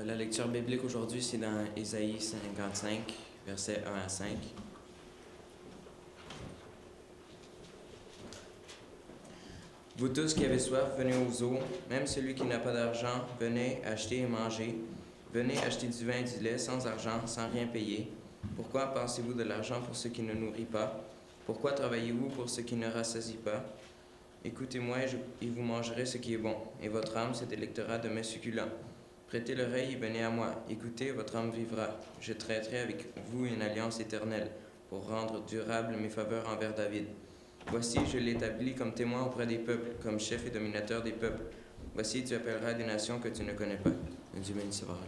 La lecture biblique aujourd'hui, c'est dans Ésaïe 55, versets 1 à 5. Vous tous qui avez soif, venez aux eaux. Même celui qui n'a pas d'argent, venez acheter et manger. Venez acheter du vin et du lait sans argent, sans rien payer. Pourquoi pensez-vous de l'argent pour ce qui ne nourrit pas? Pourquoi travaillez-vous pour ce qui ne rassasie pas? Écoutez-moi et vous mangerez ce qui est bon, et votre âme se délectera de mets succulents. Prêtez l'oreille et venez à moi. Écoutez, votre âme vivra. Je traiterai avec vous une alliance éternelle pour rendre durable mes faveurs envers David. Voici, je l'établis comme témoin auprès des peuples, comme chef et dominateur des peuples. Voici, tu appelleras des nations que tu ne connais pas. Dieu bénisse sa parole.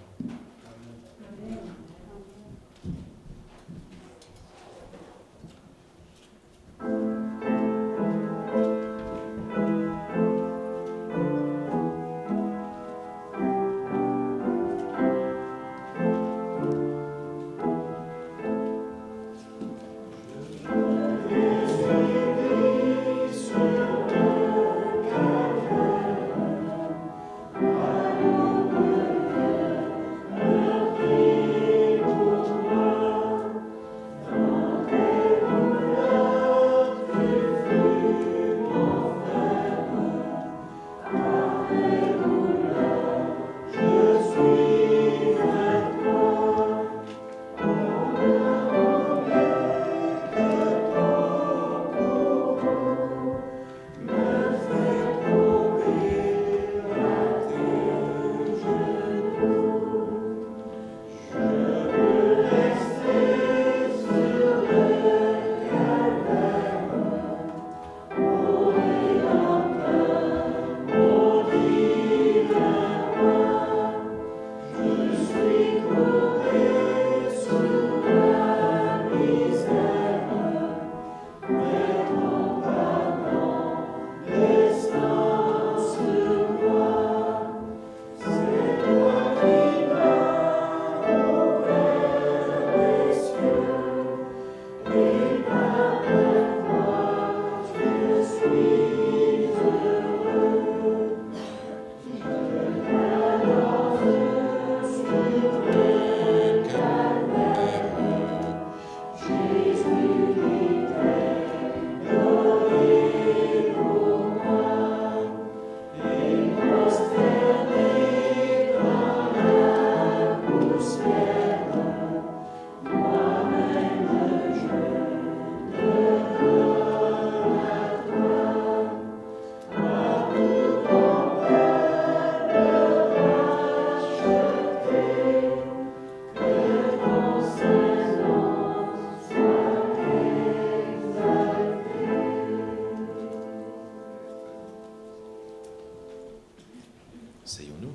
Asseyons-nous.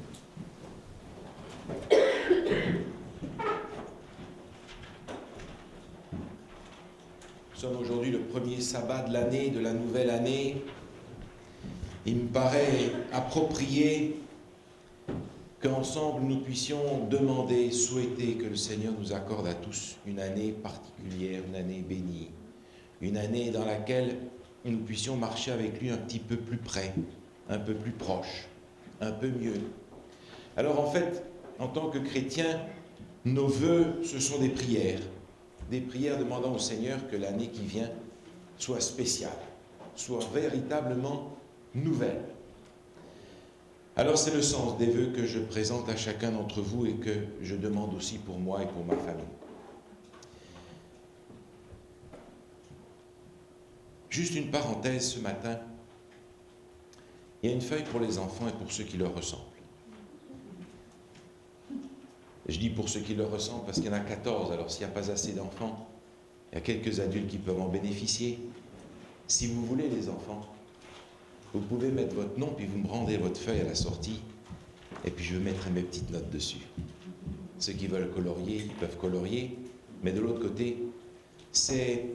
Nous sommes aujourd'hui le premier sabbat de l'année, de la nouvelle année. Il me paraît approprié qu'ensemble nous puissions demander, souhaiter que le Seigneur nous accorde à tous une année particulière, une année bénie, une année dans laquelle nous puissions marcher avec lui un petit peu plus près, un peu plus proche, un peu mieux. Alors en fait, en tant que chrétiens, nos vœux, ce sont des prières demandant au Seigneur que l'année qui vient soit spéciale, soit véritablement nouvelle. Alors c'est le sens des vœux que je présente à chacun d'entre vous et que je demande aussi pour moi et pour ma famille. Juste une parenthèse ce matin, il y a une feuille pour les enfants et pour ceux qui leur ressemblent. Je dis pour ceux qui leur ressemblent parce qu'il y en a 14, alors s'il n'y a pas assez d'enfants, il y a quelques adultes qui peuvent en bénéficier. Si vous voulez les enfants, vous pouvez mettre votre nom, puis vous me rendez votre feuille à la sortie, et puis je mettrai mes petites notes dessus. Ceux qui veulent colorier, ils peuvent colorier, mais de l'autre côté, c'est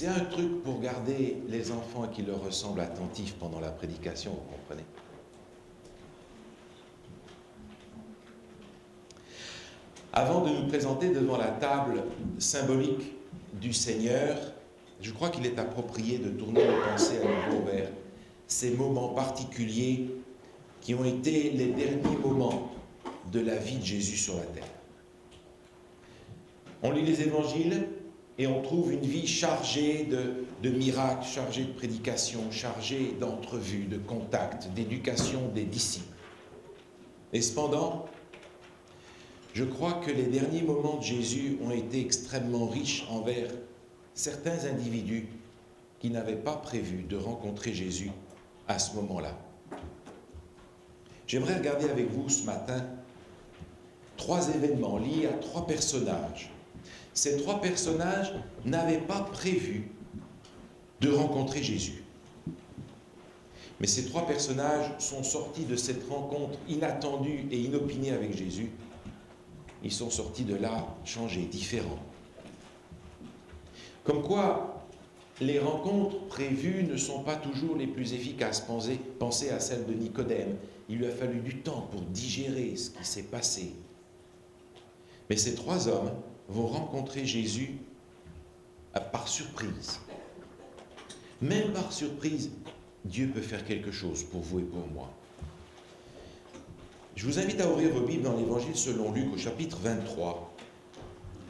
un truc pour garder les enfants qui leur ressemblent attentifs pendant la prédication, vous comprenez ? Avant de nous présenter devant la table symbolique du Seigneur, je crois qu'il est approprié de tourner nos pensées à nouveau vers ces moments particuliers qui ont été les derniers moments de la vie de Jésus sur la terre. On lit les évangiles et on trouve une vie chargée de miracles, chargée de prédications, chargée d'entrevues, de contacts, d'éducation des disciples. Et cependant, je crois que les derniers moments de Jésus ont été extrêmement riches envers certains individus qui n'avaient pas prévu de rencontrer Jésus à ce moment-là. J'aimerais regarder avec vous ce matin 3 événements liés à 3 personnages. Ces 3 personnages n'avaient pas prévu de rencontrer Jésus. Mais ces 3 personnages sont sortis de cette rencontre inattendue et inopinée avec Jésus. Ils sont sortis de là changés, différents. Comme quoi, les rencontres prévues ne sont pas toujours les plus efficaces. Pensez à celle de Nicodème. Il lui a fallu du temps pour digérer ce qui s'est passé. Mais ces 3 hommes vont rencontrer Jésus par surprise. Même par surprise, Dieu peut faire quelque chose pour vous et pour moi. Je vous invite à ouvrir vos Bibles dans l'Évangile selon Luc au chapitre 23.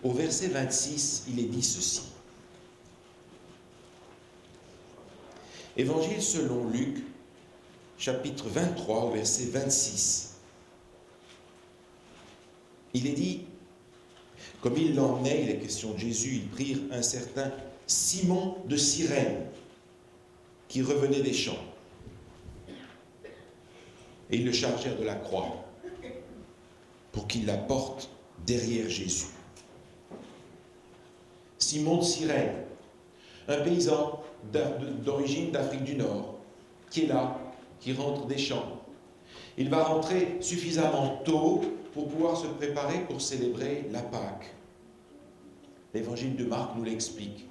Au verset 26, il est dit ceci. Évangile selon Luc, chapitre 23, au verset 26. Il est dit, comme ils l'emmenaient, il est question de Jésus, ils prirent un certain Simon de Cyrène, qui revenait des champs. Et ils le chargèrent de la croix, pour qu'il la porte derrière Jésus. Simon de Cyrène, un paysan d'origine d'Afrique du Nord, qui est là, qui rentre des champs. Il va rentrer suffisamment tôt pour pouvoir se préparer pour célébrer la Pâque. L'évangile de Marc nous l'explique.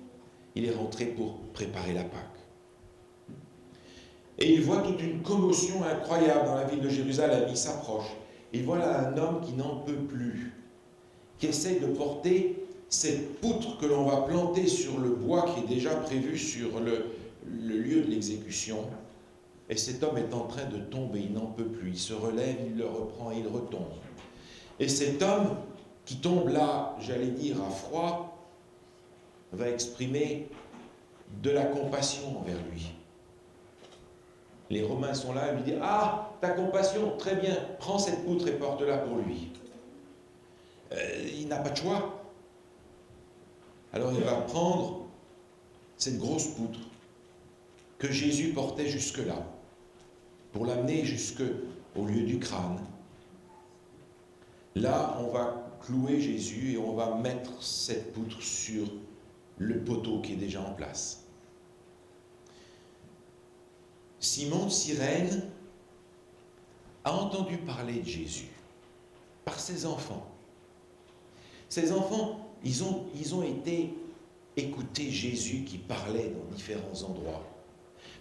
Il est rentré pour préparer la Pâque. Et il voit toute une commotion incroyable dans la ville de Jérusalem. Il s'approche. Il voit là un homme qui n'en peut plus, qui essaye de porter cette poutre que l'on va planter sur le bois qui est déjà prévu sur le lieu de l'exécution. Et cet homme est en train de tomber, il n'en peut plus. Il se relève, il le reprend et il retombe. Et cet homme qui tombe là, j'allais dire à froid, va exprimer de la compassion envers lui. Les Romains sont là et lui disent « Ah, ta compassion, très bien, prends cette poutre et porte-la pour lui. » Il n'a pas de choix. Alors il va prendre cette grosse poutre que Jésus portait jusque-là, pour l'amener jusqu'au lieu du crâne. Là, on va clouer Jésus et on va mettre cette poutre sur le poteau qui est déjà en place. Simon de Cyrène a entendu parler de Jésus par ses enfants. Ses enfants, ils ont été écouter Jésus qui parlait dans différents endroits.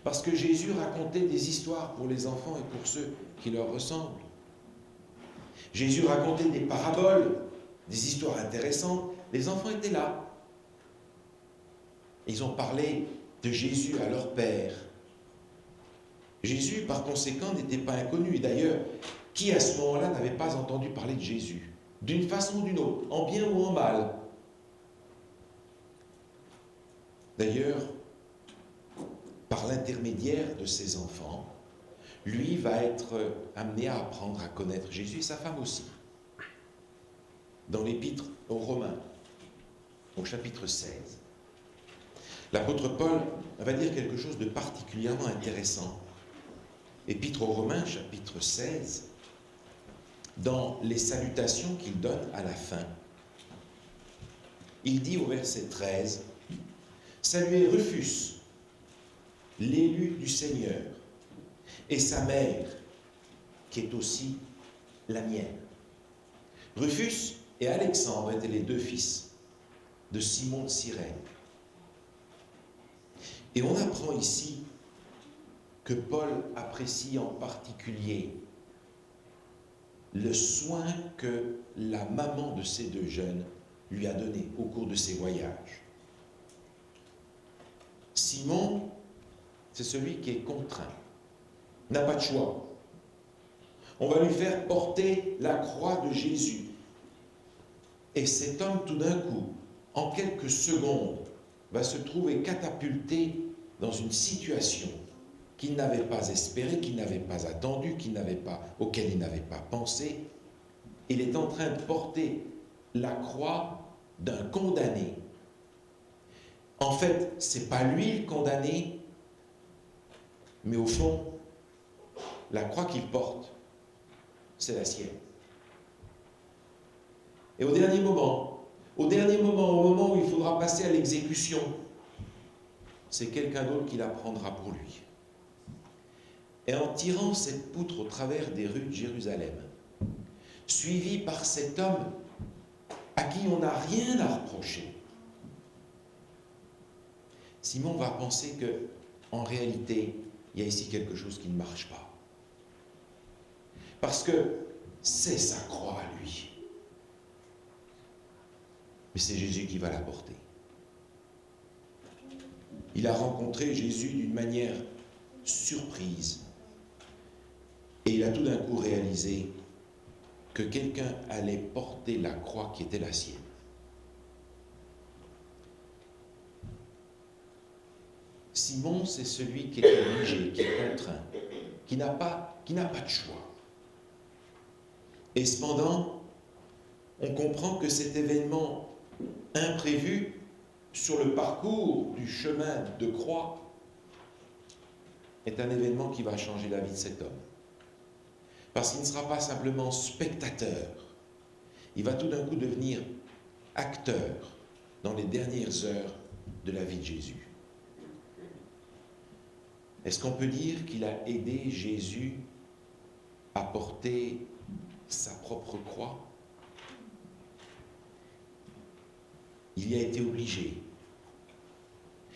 Parce que Jésus racontait des histoires pour les enfants et pour ceux qui leur ressemblent. Jésus racontait des paraboles, des histoires intéressantes. Les enfants étaient là. Ils ont parlé de Jésus à leur père. Jésus, par conséquent, n'était pas inconnu. Et d'ailleurs, qui à ce moment-là n'avait pas entendu parler de Jésus, d'une façon ou d'une autre, en bien ou en mal? D'ailleurs, par l'intermédiaire de ses enfants, lui va être amené à apprendre à connaître Jésus et sa femme aussi. Dans l'épître aux Romains, au chapitre 16, l'apôtre Paul va dire quelque chose de particulièrement intéressant. Épître aux Romains, chapitre 16, dans les salutations qu'il donne à la fin, il dit au verset 13, « Saluez Rufus, l'élu du Seigneur, et sa mère, qui est aussi la mienne. » Rufus et Alexandre étaient les 2 fils de Simon de Cyrène. Et on apprend ici que Paul apprécie en particulier le soin que la maman de ces 2 jeunes lui a donné au cours de ses voyages. Simon, c'est celui qui est contraint, n'a pas de choix. On va lui faire porter la croix de Jésus. Et cet homme, tout d'un coup, en quelques secondes, va se trouver catapulté dans une situation qu'il n'avait pas espérée, qu'il n'avait pas attendue, auquel il n'avait pas pensé. Il est en train de porter la croix d'un condamné. En fait, ce n'est pas lui le condamné, mais au fond, la croix qu'il porte, c'est la sienne. Et au dernier moment, au moment où il faudra passer à l'exécution, c'est quelqu'un d'autre qui la prendra pour lui. Et en tirant cette poutre au travers des rues de Jérusalem, suivi par cet homme à qui on n'a rien à reprocher, Simon va penser que, en réalité, il y a ici quelque chose qui ne marche pas. Parce que c'est sa croix à lui. Mais c'est Jésus qui va la porter. Il a rencontré Jésus d'une manière surprise. Et il a tout d'un coup réalisé que quelqu'un allait porter la croix qui était la sienne. Simon, c'est celui qui est obligé, qui est contraint, qui n'a pas de choix. Et cependant, on comprend que cet événement imprévu sur le parcours du chemin de croix est un événement qui va changer la vie de cet homme. Parce qu'il ne sera pas simplement spectateur, il va tout d'un coup devenir acteur dans les dernières heures de la vie de Jésus. Est-ce qu'on peut dire qu'il a aidé Jésus à porter sa propre croix? Il y a été obligé.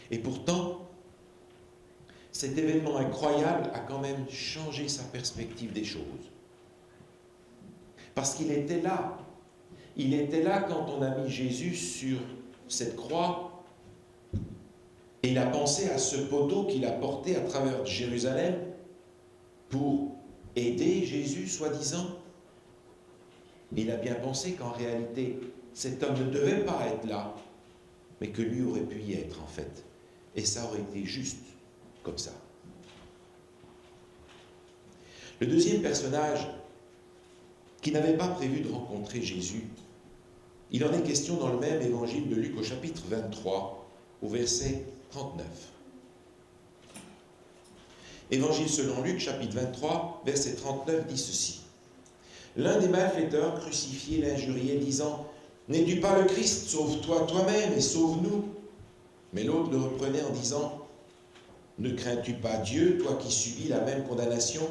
Et pourtant, cet événement incroyable a quand même changé sa perspective des choses. Parce qu'il était là. Il était là quand on a mis Jésus sur cette croix. Et il a pensé à ce poteau qu'il a porté à travers Jérusalem pour aider Jésus, soi-disant. Il a bien pensé qu'en réalité, cet homme ne devait pas être là, mais que lui aurait pu y être en fait. Et ça aurait été juste comme ça. Le deuxième personnage qui n'avait pas prévu de rencontrer Jésus, il en est question dans le même évangile de Luc au chapitre 23, au verset 39. Évangile selon Luc, chapitre 23, verset 39, dit ceci. L'un des malfaiteurs crucifiés l'injuriait, disant « N'es-tu pas le Christ? Sauve-toi toi-même et sauve-nous. » Mais l'autre le reprenait en disant « Ne crains-tu pas Dieu, toi qui subis la même condamnation?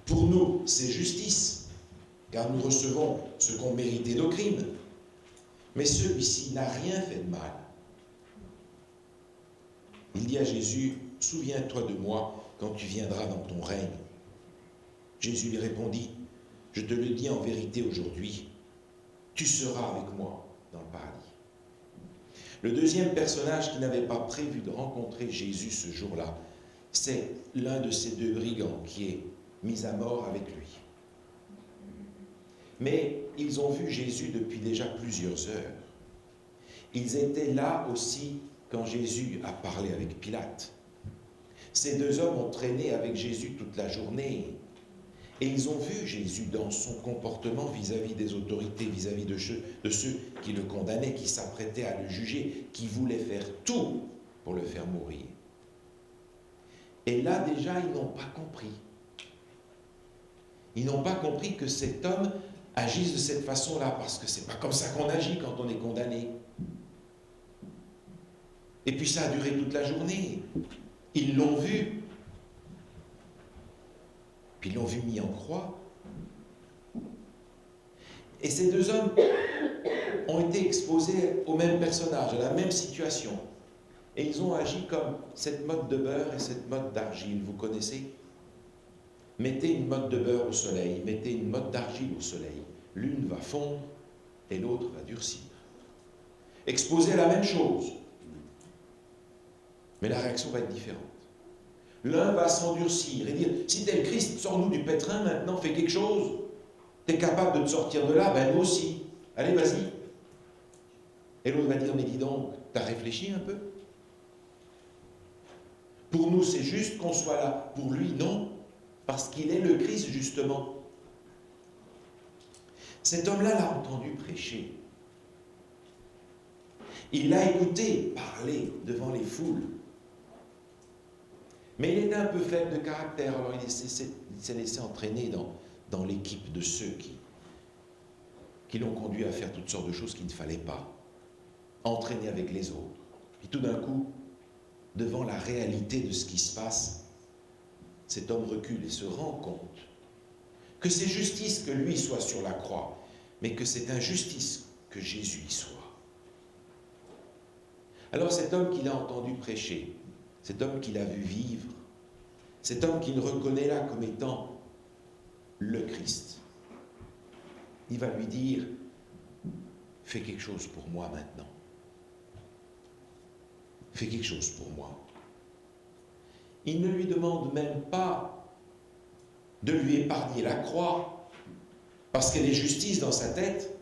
Pour nous, c'est justice, car nous recevons ce qu'ont mérité nos crimes. Mais celui-ci n'a rien fait de mal. » Il dit à Jésus, « Souviens-toi de moi quand tu viendras dans ton règne. » Jésus lui répondit, « Je te le dis en vérité aujourd'hui, tu seras avec moi dans le paradis. » Le deuxième personnage qui n'avait pas prévu de rencontrer Jésus ce jour-là, c'est l'un de ces deux brigands qui est mis à mort avec lui. Mais ils ont vu Jésus depuis déjà plusieurs heures. Ils étaient là aussi quand Jésus a parlé avec Pilate. Ces deux hommes ont traîné avec Jésus toute la journée. Et ils ont vu Jésus dans son comportement vis-à-vis des autorités, vis-à-vis de ceux qui le condamnaient, qui s'apprêtaient à le juger, qui voulaient faire tout pour le faire mourir. Et là, déjà, ils n'ont pas compris. Ils n'ont pas compris que cet homme agisse de cette façon-là, parce que c'est pas comme ça qu'on agit quand on est condamné. Et puis ça a duré toute la journée. Ils l'ont vu. Puis ils l'ont vu mis en croix. Et ces deux hommes ont été exposés au même personnage, à la même situation. Et ils ont agi comme cette motte de beurre et cette motte d'argile, vous connaissez? Mettez une motte de beurre au soleil, mettez une motte d'argile au soleil. L'une va fondre et l'autre va durcir. Exposés à la même chose. Mais la réaction va être différente. L'un va s'endurcir et dire, si t'es le Christ, sors-nous du pétrin maintenant, fais quelque chose. T'es capable de te sortir de là, ben nous aussi. Allez, vas-y. Et l'autre va dire, mais dis donc, t'as réfléchi un peu? Pour nous, c'est juste qu'on soit là. Pour lui, non. Parce qu'il est le Christ, justement. Cet homme-là l'a entendu prêcher. Il l'a écouté parler devant les foules. Mais il était un peu faible de caractère, alors il s'est laissé entraîner dans l'équipe de ceux qui l'ont conduit à faire toutes sortes de choses qu'il ne fallait pas. Entraîné avec les autres. Puis tout d'un coup, devant la réalité de ce qui se passe, cet homme recule et se rend compte que c'est justice que lui soit sur la croix, mais que c'est injustice que Jésus y soit. Alors cet homme qu'il a entendu prêcher, cet homme qu'il a vu vivre, cet homme qu'il reconnaît là comme étant le Christ, il va lui dire, fais quelque chose pour moi maintenant. Fais quelque chose pour moi. Il ne lui demande même pas de lui épargner la croix, parce qu'elle est justice dans sa tête.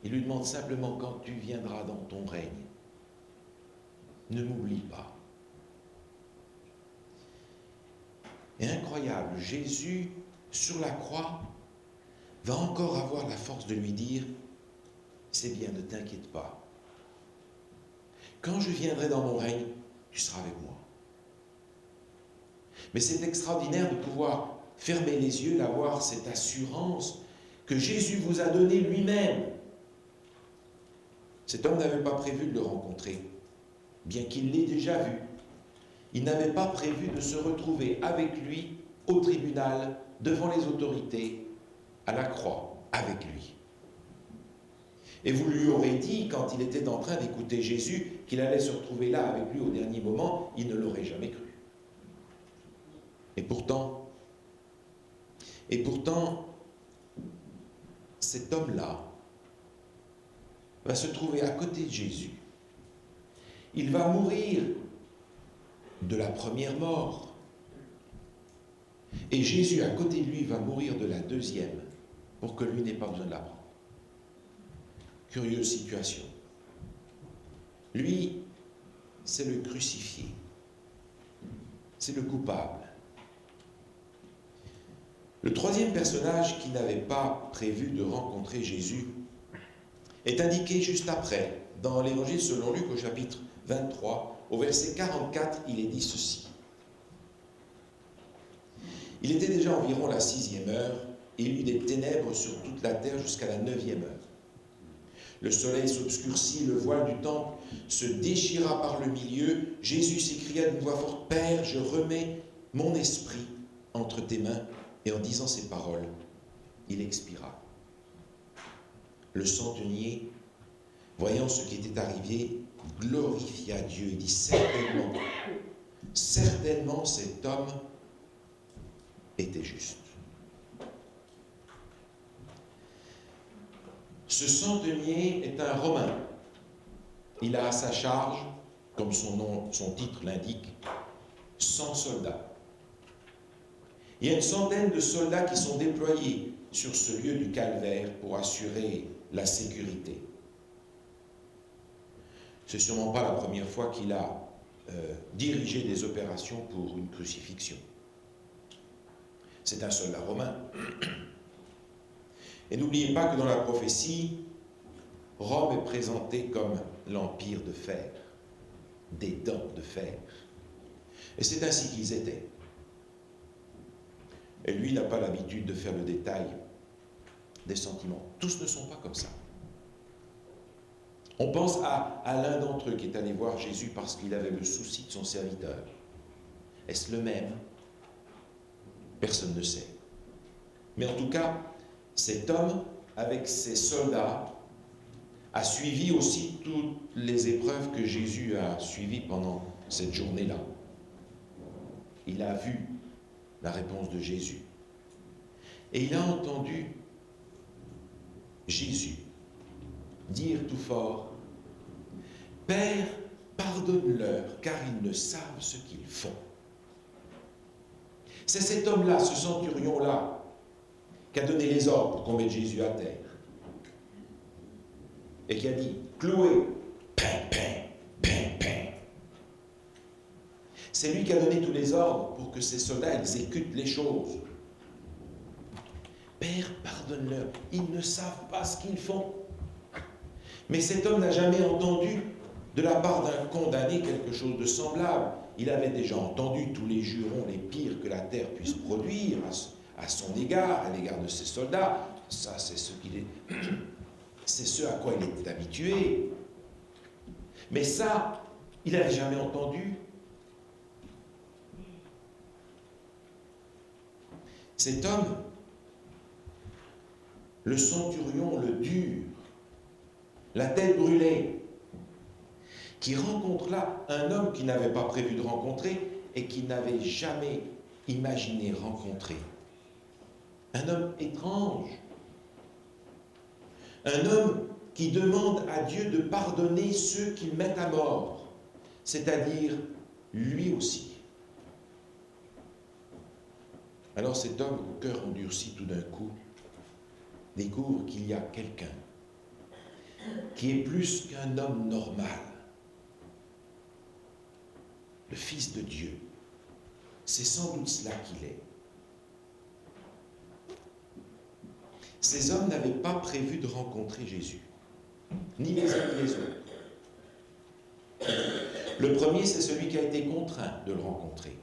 Il lui demande simplement, quand tu viendras dans ton règne, ne m'oublie pas. Et incroyable, Jésus, sur la croix, va encore avoir la force de lui dire, c'est bien, ne t'inquiète pas. Quand je viendrai dans mon règne, tu seras avec moi. Mais c'est extraordinaire de pouvoir fermer les yeux, d'avoir cette assurance que Jésus vous a donnée lui-même. Cet homme n'avait pas prévu de le rencontrer, bien qu'il l'ait déjà vu. Il n'avait pas prévu de se retrouver avec lui au tribunal, devant les autorités, à la croix, avec lui. Et vous lui aurez dit, quand il était en train d'écouter Jésus, qu'il allait se retrouver là avec lui au dernier moment, il ne l'aurait jamais cru. Et pourtant, cet homme-là va se trouver à côté de Jésus. Il va mourir de la première mort. Et Jésus, à côté de lui, va mourir de la deuxième, pour que lui n'ait pas besoin de la prendre. Curieuse situation. Lui, c'est le crucifié. C'est le coupable. Le troisième personnage qui n'avait pas prévu de rencontrer Jésus est indiqué juste après, dans l'Évangile selon Luc au chapitre 23, au verset 44, il est dit ceci. Il était déjà environ la 6e heure, et il y eut des ténèbres sur toute la terre jusqu'à la 9e heure. Le soleil s'obscurcit, le voile du temple se déchira par le milieu. Jésus s'écria d'une voix forte, « Père, je remets mon esprit entre tes mains. » Et en disant ces paroles, il expira. Le centenier, voyant ce qui était arrivé, glorifia Dieu et dit, certainement cet homme était juste. Ce centenier est un Romain. Il a à sa charge, comme son titre l'indique, 100 soldats. Il y a une centaine de soldats qui sont déployés sur ce lieu du calvaire pour assurer la sécurité. Ce n'est sûrement pas la première fois qu'il a dirigé des opérations pour une crucifixion. C'est un soldat romain. Et n'oubliez pas que dans la prophétie, Rome est présentée comme l'empire de fer, des dents de fer. Et c'est ainsi qu'ils étaient. Et lui, il n'a pas l'habitude de faire le détail des sentiments. Tous ne sont pas comme ça. On pense à l'un d'entre eux qui est allé voir Jésus parce qu'il avait le souci de son serviteur. Est-ce le même? Personne ne sait. Mais en tout cas, cet homme, avec ses soldats, a suivi aussi toutes les épreuves que Jésus a suivies pendant cette journée-là. Il a vu la réponse de Jésus. Et il a entendu Jésus dire tout fort, « Père, pardonne-leur, car ils ne savent ce qu'ils font. C'est cet homme-là, ce centurion-là, qui a donné les ordres pour qu'on mette Jésus à terre. Et qui a dit, cloué, pain, pain, pain, pain. C'est lui qui a donné tous les ordres pour que ces soldats exécutent les choses. Père, pardonne-leur, ils ne savent pas ce qu'ils font. Mais cet homme n'a jamais entendu de la part d'un condamné quelque chose de semblable. Il avait déjà entendu tous les jurons les pires que la terre puisse produire à son égard, à l'égard de ses soldats. Ça, c'est c'est ce à quoi il était habitué. Mais ça, il n'avait jamais entendu. Cet homme, le centurion, le dur, la tête brûlée, qui rencontre là un homme qu'il n'avait pas prévu de rencontrer et qu'il n'avait jamais imaginé rencontrer. Un homme étrange. Un homme qui demande à Dieu de pardonner ceux qu'il met à mort, c'est-à-dire lui aussi. Alors cet homme au cœur endurci tout d'un coup découvre qu'il y a quelqu'un qui est plus qu'un homme normal. Le Fils de Dieu. C'est sans doute cela qu'il est. Ces hommes n'avaient pas prévu de rencontrer Jésus, ni les uns ni les autres. Le premier, c'est celui qui a été contraint de le rencontrer.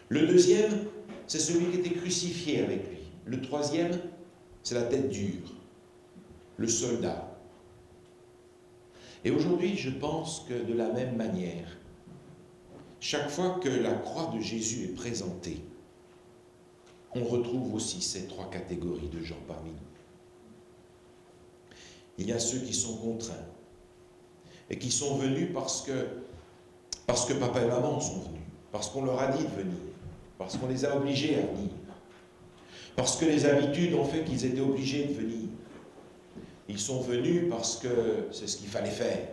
Le deuxième, c'est celui qui était crucifié avec lui. Le troisième, c'est la tête dure, le soldat. Et aujourd'hui, je pense que de la même manière, chaque fois que la croix de Jésus est présentée, on retrouve aussi ces trois catégories de gens parmi nous. Il y a ceux qui sont contraints et qui sont venus parce que papa et maman sont venus, parce qu'on leur a dit de venir, parce qu'on les a obligés à venir, parce que les habitudes ont fait qu'ils étaient obligés de venir. Ils sont venus parce que c'est ce qu'il fallait faire.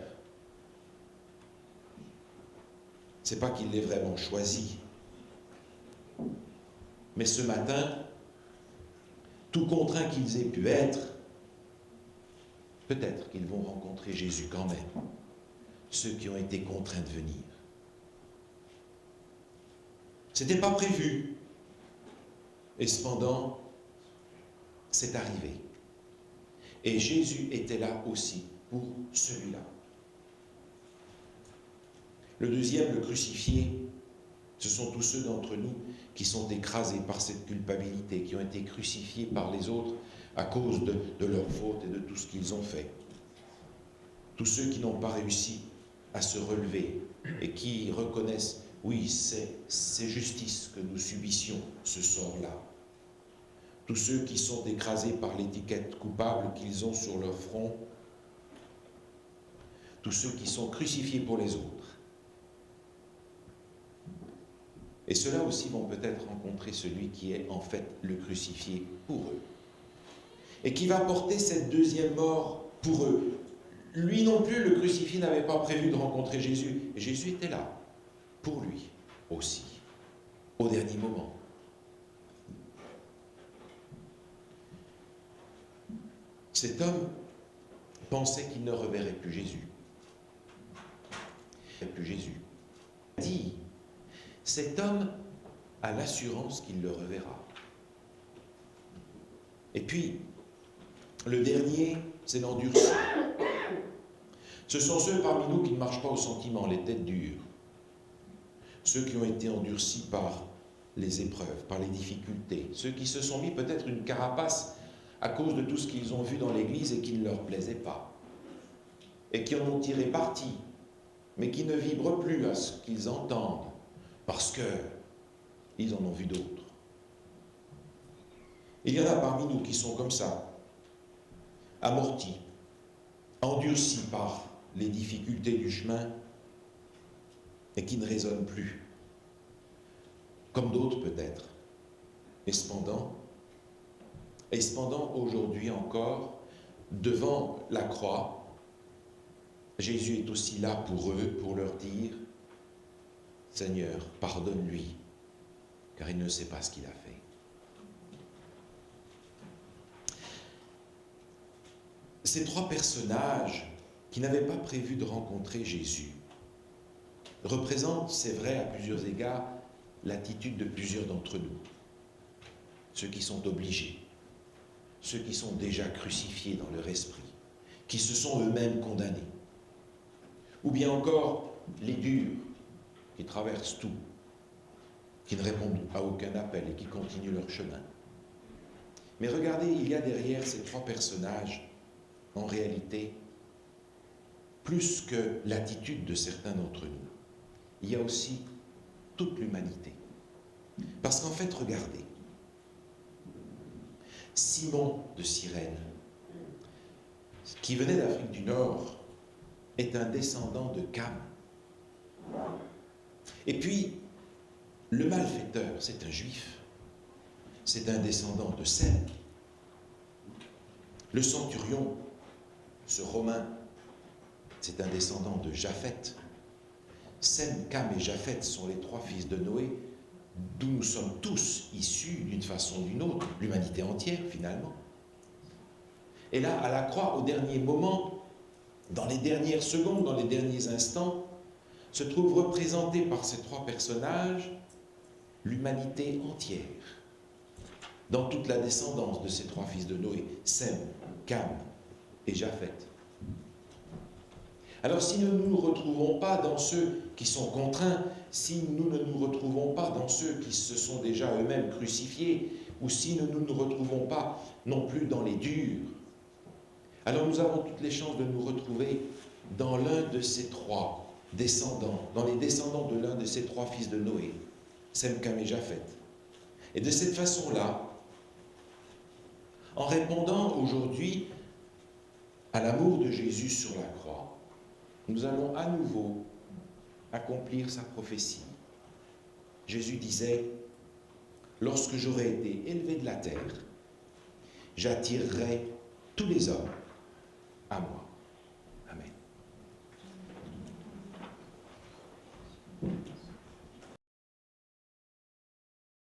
C'est pas qu'ils l'aient vraiment choisi. Mais ce matin, tout contraints qu'ils aient pu être, peut-être qu'ils vont rencontrer Jésus quand même, ceux qui ont été contraints de venir. C'était pas prévu. Et cependant, c'est arrivé. Et Jésus était là aussi pour celui-là. Le deuxième, le crucifié, ce sont tous ceux d'entre nous qui sont écrasés par cette culpabilité, qui ont été crucifiés par les autres à cause de leurs fautes et de tout ce qu'ils ont fait. Tous ceux qui n'ont pas réussi à se relever et qui reconnaissent, oui, c'est justice que nous subissions ce sort-là. Tous ceux qui sont écrasés par l'étiquette coupable qu'ils ont sur leur front. Tous ceux qui sont crucifiés pour les autres. Et ceux-là aussi vont peut-être rencontrer celui qui est en fait le crucifié pour eux. Et qui va porter cette deuxième mort pour eux. Lui non plus, le crucifié, n'avait pas prévu de rencontrer Jésus. Et Jésus était là, pour lui aussi, au dernier moment. Cet homme pensait qu'il ne reverrait plus Jésus. Il dit, cet homme a l'assurance qu'il le reverra. Et puis, le dernier, c'est l'endurci. Ce sont ceux parmi nous qui ne marchent pas au sentiment, les têtes dures. Ceux qui ont été endurcis par les épreuves, par les difficultés. Ceux qui se sont mis peut-être une carapace à cause de tout ce qu'ils ont vu dans l'Église et qui ne leur plaisait pas. Et qui en ont tiré parti, mais qui ne vibrent plus à ce qu'ils entendent, parce qu'ils en ont vu d'autres. Il y en a parmi nous qui sont comme ça, amortis, endurcis par les difficultés du chemin, et qui ne raisonnent plus, comme d'autres peut-être. Et cependant, aujourd'hui encore, devant la croix, Jésus est aussi là pour eux, pour leur dire, Seigneur, pardonne-lui, car il ne sait pas ce qu'il a fait. Ces trois personnages qui n'avaient pas prévu de rencontrer Jésus représentent, c'est vrai, à plusieurs égards, l'attitude de plusieurs d'entre nous. Ceux qui sont obligés, ceux qui sont déjà crucifiés dans leur esprit, qui se sont eux-mêmes condamnés. Ou bien encore les durs, qui traversent tout, qui ne répondent à aucun appel et qui continuent leur chemin. Mais regardez, il y a derrière ces trois personnages, en réalité, plus que l'attitude de certains d'entre nous. Il y a aussi toute l'humanité. Parce qu'en fait, regardez, Simon de Cyrène, qui venait d'Afrique du Nord, est un descendant de Cham. Et puis, le malfaiteur, c'est un juif. C'est un descendant de Sem. Le centurion, ce Romain, c'est un descendant de Japheth. Sem, Cham et Japheth sont les trois fils de Noé, d'où nous sommes tous issus d'une façon ou d'une autre, l'humanité entière finalement. Et là, à la croix, au dernier moment, dans les dernières secondes, dans les derniers instants, se trouve représentée par ces trois personnages l'humanité entière, dans toute la descendance de ces trois fils de Noé, Sem, Cham et Japheth. Alors si nous ne nous retrouvons pas dans ceux qui sont contraints, si nous ne nous retrouvons pas dans ceux qui se sont déjà eux-mêmes crucifiés, ou si nous ne nous retrouvons pas non plus dans les durs, alors nous avons toutes les chances de nous retrouver dans l'un de ces trois descendants, dans les descendants de l'un de ces trois fils de Noé, Sem, Cham et Japheth. Et de cette façon-là, en répondant aujourd'hui à l'amour de Jésus sur la croix, nous allons à nouveau accomplir sa prophétie. Jésus disait, « Lorsque j'aurai été élevé de la terre, j'attirerai tous les hommes à moi. »